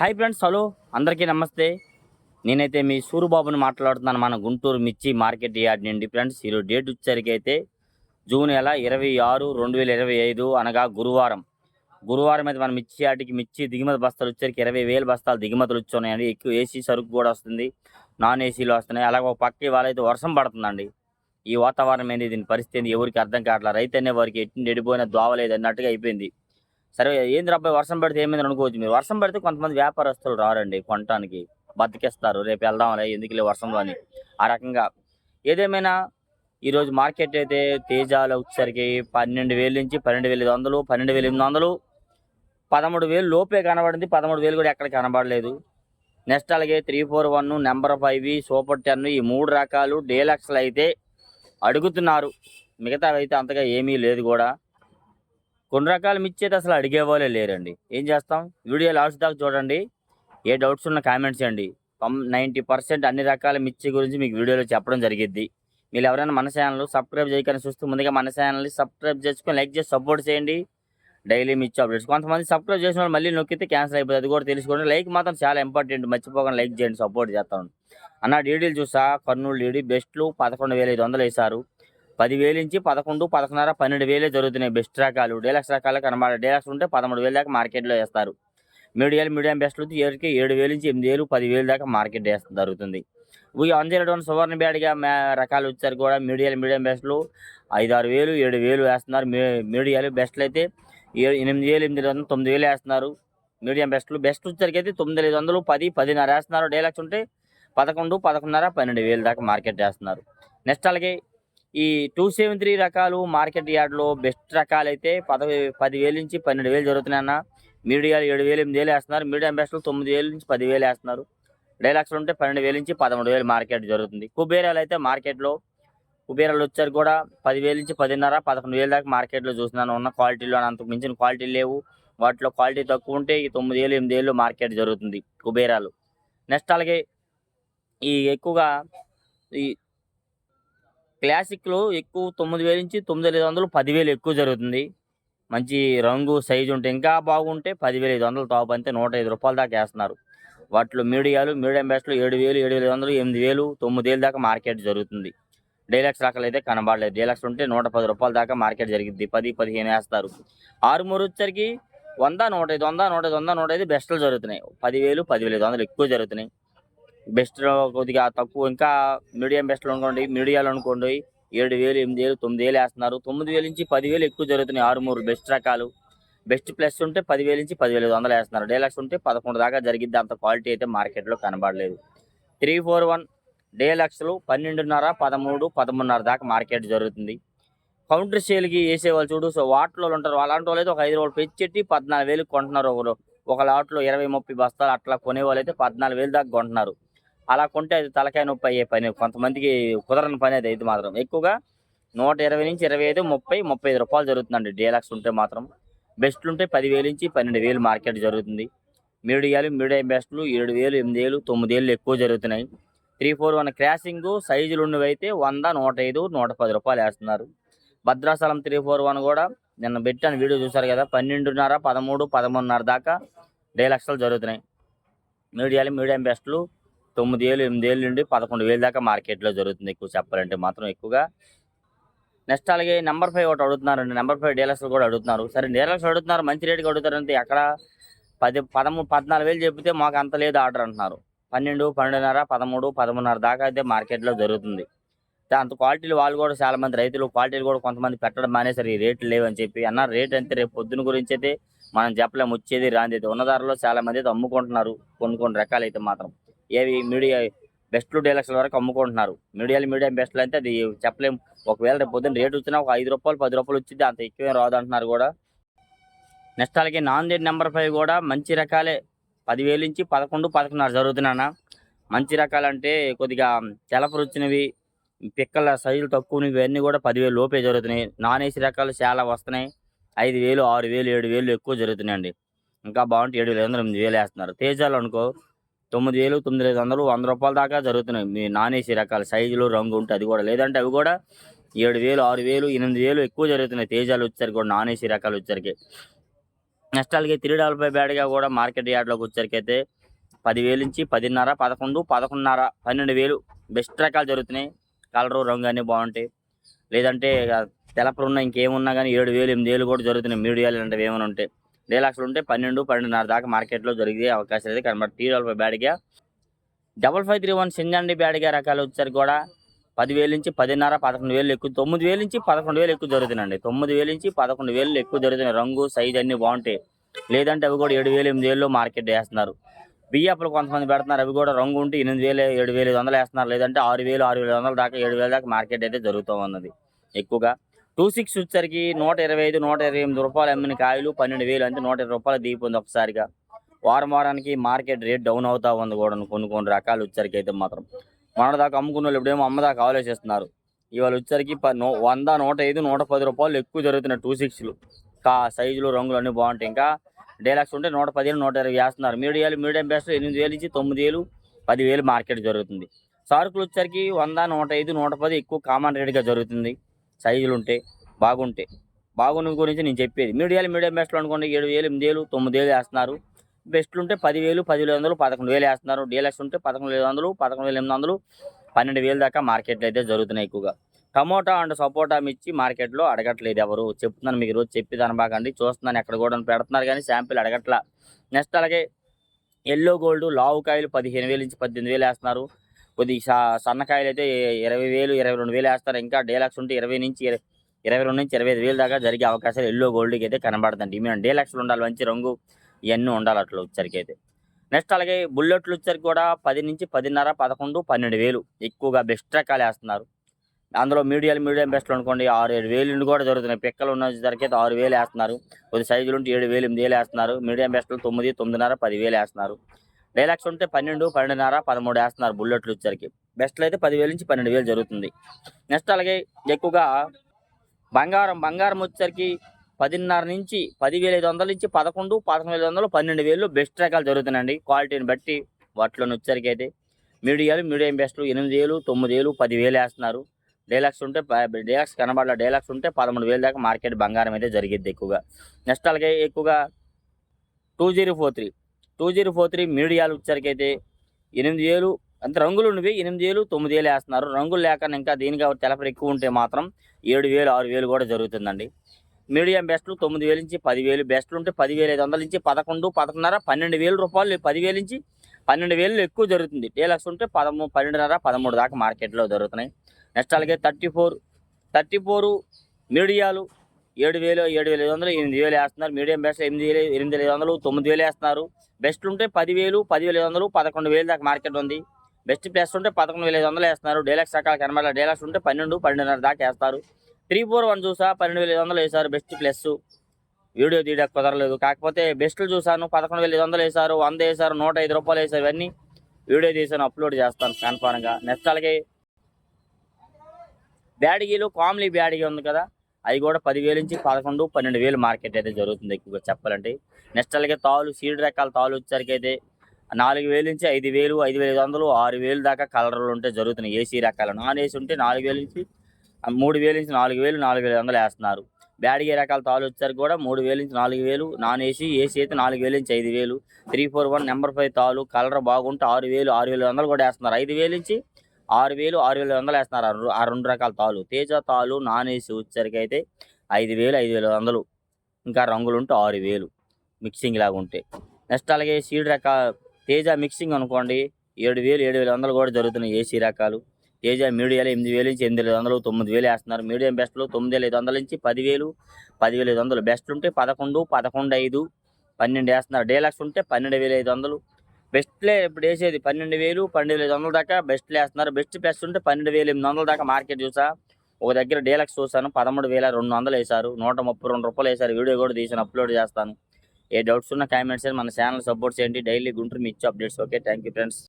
Hi friends, hello అందరికీ నమస్తే. నేనైతే మీ సూరిబాబుని మాట్లాడుతున్నాను మన గుంటూరు మిర్చి మార్కెట్ యార్డ్ నుండి. ఫ్రెండ్స్, ఈరోజు డేట్ వచ్చేసరికి అయితే జూన్ నెల 26, 2025 అనగా గురువారం అయితే మన మిర్చి యార్డ్కి మిర్చి దిగుమతి బస్తాలు వచ్చేసరికి 20,000 బస్తాలు దిగుమతులు వచ్చున్నాయండి. ఎక్కువ ఏసీ సరుకు కూడా వస్తుంది, నాన్ ఏసీలో వస్తున్నాయి. అలాగే ఒక పక్క ఇవాళ అయితే వర్షం పడుతుందండి. ఈ వాతావరణం ఏంది, దీని పరిస్థితి ఏంది ఎవరికి అర్థం కావట్లేదు. రైతు అనే వారికి ఎట్టి ఎడిపోయినా దోవలేదు అన్నట్టుగా అయిపోయింది. సరే, ఏంది అబ్బాయి వర్షం పడితే ఏమైంది అనుకోవచ్చు మీరు. వర్షం పడితే కొంతమంది వ్యాపారస్తులు రారండి కొనటానికి, బతికేస్తారు. రేపు వెళ్దాంలే ఎందుకులే వర్షంలో అని. ఆ రకంగా ఏదేమైనా ఈరోజు మార్కెట్ అయితే తేజాలు వచ్చేసరికి 12,000 నుంచి 12,500, 12,800, 13,000 లోపే కనబడింది. 13,000 కూడా ఎక్కడ కనబడలేదు. నెక్స్ట్ అలాగే 341, నెంబర్ 5, సూపర్ 10 ఈ 3 రకాలు డీలక్స్లు అయితే అడుగుతున్నారు. మిగతావి అయితే అంతగా ఏమీ లేదు కూడా. కొన్ని రకాలు మిర్చి అయితే అసలు అడిగేవాళ్ళే లేరండి. ఏం చేస్తాం, వీడియో లాస్ట్ దాకా చూడండి. ఏ డౌట్స్ ఉన్న కామెంట్స్ చేయండి. 90% అన్ని రకాల మిర్చి గురించి మీకు వీడియోలో చెప్పడం జరిగిద్ది. మీరు ఎవరైనా మన ఛానల్ సబ్స్క్రైబ్ చేయకుండా చూస్తూ ముందుగా మన ఛానల్ని సబ్స్క్రైబ్ చేసుకొని లైక్ చేసి సపోర్ట్ చేయండి. డైలీ మిర్చి అప్డేట్స్. కొంతమంది సబ్స్క్రైబ్ చేసిన వాళ్ళు మళ్ళీ నొక్కితే క్యాన్సిల్ అయిపోతుంది, అది కూడా తెలుసుకోండి. లైక్ మాత్రం చాలా ఇంపార్టెంట్, మర్చిపోకుండా లైక్ చేయండి, సపోర్ట్ చేస్తాను అన్న. డీడీలు చూసా, కర్నూలు డీడీ బెస్ట్లు 11,500 వేశారు. 10,000 నుంచి 11, 11.5, 12,000 జరుగుతున్నాయి. బెస్ట్ రకాలు డీలక్స్ రకాలు కనబడ. డీలక్స్ ఉంటే 13,000 దాకా మార్కెట్లో వేస్తారు. మీడియం బెస్ట్లు వచ్చి 7,000 నుంచి 8,000, 10,000 దాకా మార్కెట్ జరుగుతుంది. ఇవి 101 సువర్ణ బ్యాడ్గా రకాలు వచ్చారు కూడా. మీడియం బెస్ట్లు 5,000, 6,000, 7,000 వేస్తున్నారు. మీడియాలు బెస్ట్లు అయితే 8,000, 8,500, 9,000 వేస్తున్నారు. మీడియం బెస్ట్ వచ్చేసరికి అయితే 9,500, 10, 10,500 వేస్తున్నారు. డీలక్స్ ఉంటే 11, 11.5, 12,000 దాకా మార్కెట్ వేస్తున్నారు. నెక్స్ట్ అలాగే ఈ 273 రకాలు మార్కెట్ యార్డ్లో బెస్ట్ రకాలు అయితే 10,000 నుంచి 12,000 జరుగుతున్నాయన్న. మీడియాలు 7,000, 8,000 వేస్తున్నారు. మీడియం బెస్ట్లు 9,000 నుంచి 10,000 వేస్తున్నారు. డైలాక్స్లు ఉంటే 12,000 నుంచి 13,000 మార్కెట్ జరుగుతుంది. కుబేరాలు అయితే మార్కెట్లో కుబేరాలు వచ్చారు కూడా 10,000 నుంచి 10.5, 11,000 దాకా మార్కెట్లో చూస్తున్నాను. ఉన్న క్వాలిటీలో అంతకు మించిన క్వాలిటీ లేవు. వాటిలో క్వాలిటీ తక్కువ ఉంటే ఈ 9,000, 8,000 మార్కెట్ జరుగుతుంది కుబేరాలు. నెక్స్ట్ అలాగే ఈ ఎక్కువగా ఈ క్లాసిక్లో ఎక్కువ 9,000 నుంచి 9,500, 10,000 ఎక్కువ జరుగుతుంది. మంచి రంగు సైజు ఉంటే ఇంకా బాగుంటే 10,500 టాప్ అంతే 105 రూపాయల దాకా వేస్తున్నారు. వాటిలో మీడియం బెస్ట్లు 7,000, 7,500, 8,000, 9,000 దాకా మార్కెట్ జరుగుతుంది. డైలాక్స్ రకాలు అయితే కనబడలేదు. డైలాక్స్ ఉంటే 110 రూపాయల దాకా మార్కెట్ జరిగింది. 10, 15 వేస్తారు. 6 వచ్చరికి 100, 105, 100, 105, 100, 105 బెస్ట్లు జరుగుతున్నాయి. 10,000, 10,500 ఎక్కువ జరుగుతున్నాయి. బెస్ట్ కొద్దిగా తక్కువ. ఇంకా మీడియం బెస్ట్లు అనుకోండి, మీడియాలు అనుకోండి 7,000, 8,000, 9,000 వేస్తున్నారు. 9,000 నుంచి 10,000 ఎక్కువ జరుగుతున్నాయి. 6 బెస్ట్ రకాలు. బెస్ట్ ప్లస్ ఉంటే 10,000 నుంచి 10,500 వేస్తున్నారు. డైలాక్స్ ఉంటే 11 దాకా జరిగిద్ది. అంత క్వాలిటీ అయితే మార్కెట్లో కనబడలేదు. 341 డీలక్స్లు 12.5, 13, 13.5 దాకా మార్కెట్ జరుగుతుంది. కౌంటర్ సేల్కి వేసేవాళ్ళు చూడు, సో వాటిలో ఉంటారు. అలాంటి వాళ్ళు అయితే ఒక 5 రూపాయలు పెంచెట్టి 14,000 కొంటున్నారు. ఒక లాట్లో 20, 30 బస్తాలు అట్లా కొనేవాళ్ళు అయితే 14,000 దాకా కొంటున్నారు. అలా కొంటే అది తలకాయ నొప్పి అయ్యే పని. కొంతమందికి కుదరని పని అది అయితే మాత్రం. ఎక్కువగా 120 నుంచి 25, 30, 35 రూపాయలు జరుగుతుందండి డీలక్స్ ఉంటే మాత్రం. బెస్ట్లు ఉంటే 10,000 నుంచి 12,000 మార్కెట్ జరుగుతుంది. మీడియం బెస్ట్లు 7,000, 8,000, 9,000 ఎక్కువ జరుగుతున్నాయి. 341 క్రాసింగ్ సైజులు ఉన్నవి అయితే 100, 105, 110 రూపాయలు వేస్తున్నారు. భద్రాచలం 341 కూడా నిన్న పెట్టాను వీడియో చూసారు కదా. 12.5, 13, 13.5 దాకా డీలక్స్లు జరుగుతున్నాయి. మీడియం బెస్ట్లు 9,000, 8,000 నుండి 11,000 దాకా మార్కెట్లో జరుగుతుంది. ఎక్కువ చెప్పాలంటే మాత్రం ఎక్కువగా. నెక్స్ట్ అలాగే నెంబర్ 5 ఒకటి అడుగుతున్నారండి. నెంబర్ 5 డీలక్స్లు కూడా అడుగుతున్నారు. సరే, డీలక్స్ అడుగుతున్నారు, మంచి రేటుకి అడుగుతారంటే ఎక్కడ 10, 13, 14,000 చెప్తే మాకు అంత లేదు ఆర్డర్ అంటున్నారు. 12, 12.5, 13, 13.5 దాకా అయితే మార్కెట్లో జరుగుతుంది. అంత క్వాలిటీలు వాళ్ళు కూడా చాలా మంది రైతులు క్వాలిటీలు కూడా కొంతమంది పెట్టడం మానేసరి ఈ రేట్లు లేవని చెప్పి అన్నారు. రేట్ అంతే, రేపు పొద్దున గురించి అయితే మనం చెప్పలేము. వచ్చేది రాంది అయితే ఉన్న ధరలో చాలా మంది అయితే అమ్ముకుంటున్నారు. కొన్ని రకాలు అయితే మాత్రం ఏవి బెస్ట్లు డీలక్స్ల వరకు అమ్ముకుంటున్నారు. మీడియం బెస్ట్లు అయితే అది చెప్పలేము. ఒకవేళ రేపు పొద్దున్న రేటు వచ్చినా ఒక 5 రూపాయలు, 10 రూపాయలు వచ్చింది, అంత ఎక్కువే రాదు అంటున్నారు కూడా. నెక్స్ట్ అలాగే నెంబర్ 5 కూడా మంచి రకాలే 10,000 నుంచి 11, 11.5 జరుగుతున్నా. మంచి రకాలంటే కొద్దిగా తెలపరు వచ్చినవి, పిక్కల సైజులు తక్కువ ఇవన్నీ కూడా 10,000 లోపే జరుగుతున్నాయి. నాన్ ఏసీ రకాలు చాలా వస్తున్నాయి. 5,000, 6,000, 7,000 ఎక్కువ జరుగుతున్నాయండి. ఇంకా బాగుంటే 7,500, 8,000 వేస్తున్నారు. తేజాలు అనుకో 9,000, 9,500, 100 రూపాయల దాకా జరుగుతున్నాయి. మీ నాన్ ఏసీ రకాల సైజులు రంగు ఉంటే అది కూడా. లేదంటే అవి కూడా 7,000, 6,000, 8,000 ఎక్కువ జరుగుతున్నాయి. తేజాలు వచ్చేసరికి కూడా నాన్ ఏసీ రకాలు వచ్చేసరికి. నెక్స్ట్ అలాగే 355 బ్యాడ్గా కూడా మార్కెట్ యార్డ్లోకి వచ్చేసరికి అయితే 10,000 నుంచి 10,500, 11, 11,500, 12,000 బెస్ట్ రకాలు జరుగుతున్నాయి. కలరు రంగు అన్నీ బాగుంటాయి. లేదంటే తెలపరున్న ఇంకేమున్నా కానీ 7,000, 8,000 కూడా జరుగుతున్నాయి. మీడియాలు ఇలాంటివి ఏమైనా ఉంటాయి. డీలక్స్లు ఉంటే 12, 12,500 దాకా మార్కెట్లో జరిగే అవకాశాలు అయితే కనబడి 355 బ్యాడ్గా 5531 సింగండి బ్యాడ్గా రకాలు వచ్చేసరికి కూడా 10,000 నుంచి 10,500, 11,000 ఎక్కువ, 9,000 నుంచి 11,000 ఎక్కువ జరుగుతున్నాయండి. 9,000 నుంచి 11,000 ఎక్కువ జరుగుతున్నాయి. రంగు సైజ్ అన్నీ బాగుంటాయి. లేదంటే అవి కూడా 7,000, 8,000 మార్కెట్ వేస్తున్నారు. బియ్యప్పులు కొంతమంది పెడుతున్నారు. అవి కూడా రంగు ఉంటే 8,000, 7,500 వేస్తున్నారు. లేదంటే 6,000, 6,500 దాకా 7,000 దాకా మార్కెట్ అయితే జరుగుతూ ఉన్నది ఎక్కువగా. 26 వచ్చేసరికి 125, 128 రూపాయలు అమ్మిన కాయలు 12,000 అంటే 120 రూపాయలు దిగిపోయింది ఒకసారిగా. వారానికి మార్కెట్ రేట్ డౌన్ అవుతా ఉంది కూడా కొన్ని రకాలు వచ్చేసరికి అయితే మాత్రం. మొన్నటిదాకా అమ్ముకున్న వాళ్ళు ఇప్పుడేమో అమ్మదాకా ఆలోచిస్తున్నారు. ఇవాళ వచ్చేసరికి 100, 105, 110 రూపాయలు ఎక్కువ జరుగుతున్నాయి 26లు. సైజులు రంగులు అన్నీ బాగుంటాయి. ఇంకా డీలక్స్ ఉంటే 115, 120 వేస్తున్నారు. మీడియం బెస్ట్ 8,000 నుంచి 9,000, 10,000 మార్కెట్ జరుగుతుంది. సరుకులు వచ్చేసరికి 100, 105, 110 ఎక్కువ కామన్ రేట్గా జరుగుతుంది. సైజులు ఉంటే బాగున్న గురించి నేను చెప్పేది. మీడియం బెస్ట్లో అనుకోండి 7,000, 8,000, 9,000 వేస్తున్నారు. బెస్ట్లు ఉంటే 10,000, 10,500, 11,000 వేస్తున్నారు. డీలక్స్ ఉంటే 11,500, 11,800, 12,000 దాకా మార్కెట్లు అయితే జరుగుతున్నాయి ఎక్కువగా. టమోటా అండ్ సపోటా మిర్చి మార్కెట్లో అడగట్లేదు ఎవరు. చెప్తున్నాను మీకు రోజు చెప్పేదాని బాగండి. చూస్తున్నాను ఎక్కడ కూడా పెడుతున్నారు కానీ శాంపిల్ అడగట్లా. నెక్స్ట్ అలాగే ఎల్లో గోల్డ్ లావు కాయలు 15,000 నుంచి 18,000 వేస్తున్నారు. కొద్దిగా సన్నకాయలు అయితే 20,000, 22,000 వేస్తారు. ఇంకా డీలక్స్ ఉంటే 22 నుంచి 25,000 దాకా జరిగే అవకాశాలు ఎల్లో గోల్డ్కి అయితే కనబడుతుంది. మేము డీలక్స్లు ఉండాలి, మంచి రంగు ఇవన్నీ ఉండాలి అట్లా వచ్చరికి అయితే. నెక్స్ట్ అలాగే బుల్లెట్లు వచ్చరికి కూడా 10 నుంచి 10,500, 11, 12,000 ఎక్కువగా బెస్ట్ రకాలు వేస్తున్నారు. అందులో మీడియం బెస్ట్లు అనుకోండి 6,000, 7,000 కూడా జరుగుతున్నాయి. పిక్కలు ఉన్న ధరకి అయితే 6,000 వేస్తున్నారు. కొద్ది సైజులు ఉంటే 7,000, 8,000 వేస్తున్నారు. మీడియం బెస్ట్లు 9, 9,500, 10,000 వేస్తున్నారు. డైలాక్స్ ఉంటే 12, 12,500, 13 వేస్తున్నారు. బుల్లెట్లు వచ్చరికి బెస్ట్లు అయితే 10,000 నుంచి 12,000 జరుగుతుంది. నెక్స్ట్ అలాగే ఎక్కువగా బంగారం వచ్చరికి 10,500 నుంచి 10,500 నుంచి 11, 11,500, 12,000 బెస్ట్ రకాలు జరుగుతున్నాయండి. క్వాలిటీని బట్టి వాటిలోని వచ్చరికి అయితే మీడియం బెస్ట్లు 8,000, 9,000, 10,000 వేస్తున్నారు. డీలక్స్ ఉంటే డీలక్స్ కనబడాల. డీలక్స్ ఉంటే 13,000 దాకా మార్కెట్ బంగారం అయితే జరిగిద్ది ఎక్కువగా. నెక్స్ట్ అలాగే ఎక్కువగా 2043 మీడియాలు వచ్చరికి అయితే 8,000 అంత రంగులు ఉన్నవి 8,000, 9,000 వేస్తున్నారు. రంగులు లేక ఇంకా దీనిగా తెలపరు ఎక్కువ ఉంటే మాత్రం 7,000, 6,000 కూడా జరుగుతుందండి. మీడియం బెస్ట్లు 9,000 నుంచి 10,000, బెస్ట్లు ఉంటే 10,500 నుంచి 11, 11,500, 12,000 రూపాయలు, 10,000 నుంచి 12,000 ఎక్కువ జరుగుతుంది. డీలక్స్ ఉంటే 13, 12,500, 13 దాకా మార్కెట్లో జరుగుతున్నాయి. నెక్స్ట్ అలాగే 34 మీడియాలు 7,000, 7,500, 8,000 వేస్తున్నారు. మీడియం బెస్ట్ 8,000, 8,500, 9,000 వేస్తున్నారు. బెస్ట్ ఉంటే 10,000, 10,500, 11,000 దాకా మార్కెట్ ఉంది. బెస్ట్ ప్లస్ ఉంటే 11,500 వేస్తున్నారు. డీలక్స్ రకాలు కనబడాలి. డీలక్స్ ఉంటే 12, 12,500 దాకా వేస్తారు. 341 చూసా 12,500 వేశారు బెస్ట్ ప్లస్. వీడియో తీయడానికి కుదరలేదు. కాకపోతే బెస్ట్లు చూసాను 11,500 వేశారు, 100 వేశారు, 105 రూపాయలు వేశారు. ఇవన్నీ వీడియో తీసాను, అప్లోడ్ చేస్తాను కన్ఫామ్గా. నెక్స్ట్ అలాగే బ్యాడిగీలు కామ్లీ బ్యాడిగీ ఉంది కదా, అవి కూడా 10,000 నుంచి 11, 12,000 మార్కెట్ అయితే జరుగుతుంది ఎక్కువగా చెప్పాలంటే. నెక్స్ట్ అలాగే సీడ్ రకాల తాళ్ళు వచ్చేసరికి అయితే 4,000 నుంచి 5,000, 5,500, 6,000 దాకా కలర్లు ఉంటే జరుగుతున్నాయి. ఏసీ రకాలు నాన్ ఏసీ ఉంటే 4,000 నుంచి 3,000 నుంచి 4,000, 4,500 వేస్తున్నారు. బ్యాడిగే రకాల తాళ్ళు వచ్చేసరికి కూడా 3,000 నుంచి 4,000, నాన్ ఏసీ అయితే 4,000 నుంచి 5,000. 341 నెంబర్ 5 తాళ్ళు కలర్ బాగుంటే 6,000, 6,500 కూడా వేస్తున్నారు. 5,000 నుంచి 6,000, 6,500 వేస్తున్నారు. ఆ రెండు రకాల తాళ్ళు. తేజ తాళ్ళు నాన్ ఏసీ వచ్చేసరికి అయితే 5,000, 5,500, ఇంకా రంగులు ఉంటే 6,000 మిక్సింగ్ లాగా ఉంటే. నెక్స్ట్ అలాగే సీడ్ రకాల తేజ మిక్సింగ్ అనుకోండి 7,000, 7,500 కూడా జరుగుతున్నాయి. ఏసీ రకాలు తేజ మీడియాలో 8,000 నుంచి 8,500, 9,000 వేస్తున్నారు. మీడియం బెస్ట్లో 9,500 నుంచి 10,000, 10,500. బెస్ట్ ఉంటే 11, 11,500, 12 వేస్తున్నారు. డీలక్స్ ఉంటే 12,500. బెస్ట్లే ఇప్పుడు వేసేది 12,000, 12,500 దాకా బెస్ట్లు వేస్తున్నారు. బెస్ట్ ప్లస్ ఉంటే 12,800 దాకా మార్కెట్ చూసా. ఒక దగ్గర డీలక్స్ చూసాను 13,200 వేశారు. 132 రూపాయలు వేశారు. వీడియో కూడా తీసాను, అప్లోడ్ చేస్తాను. ఏ డౌట్స్ ఉన్న కామెంట్స్ మన ఛానల్ సపోర్ట్ చేయండి. డైలీ గుంటూరు మిర్చి updates. Okay, thank you friends.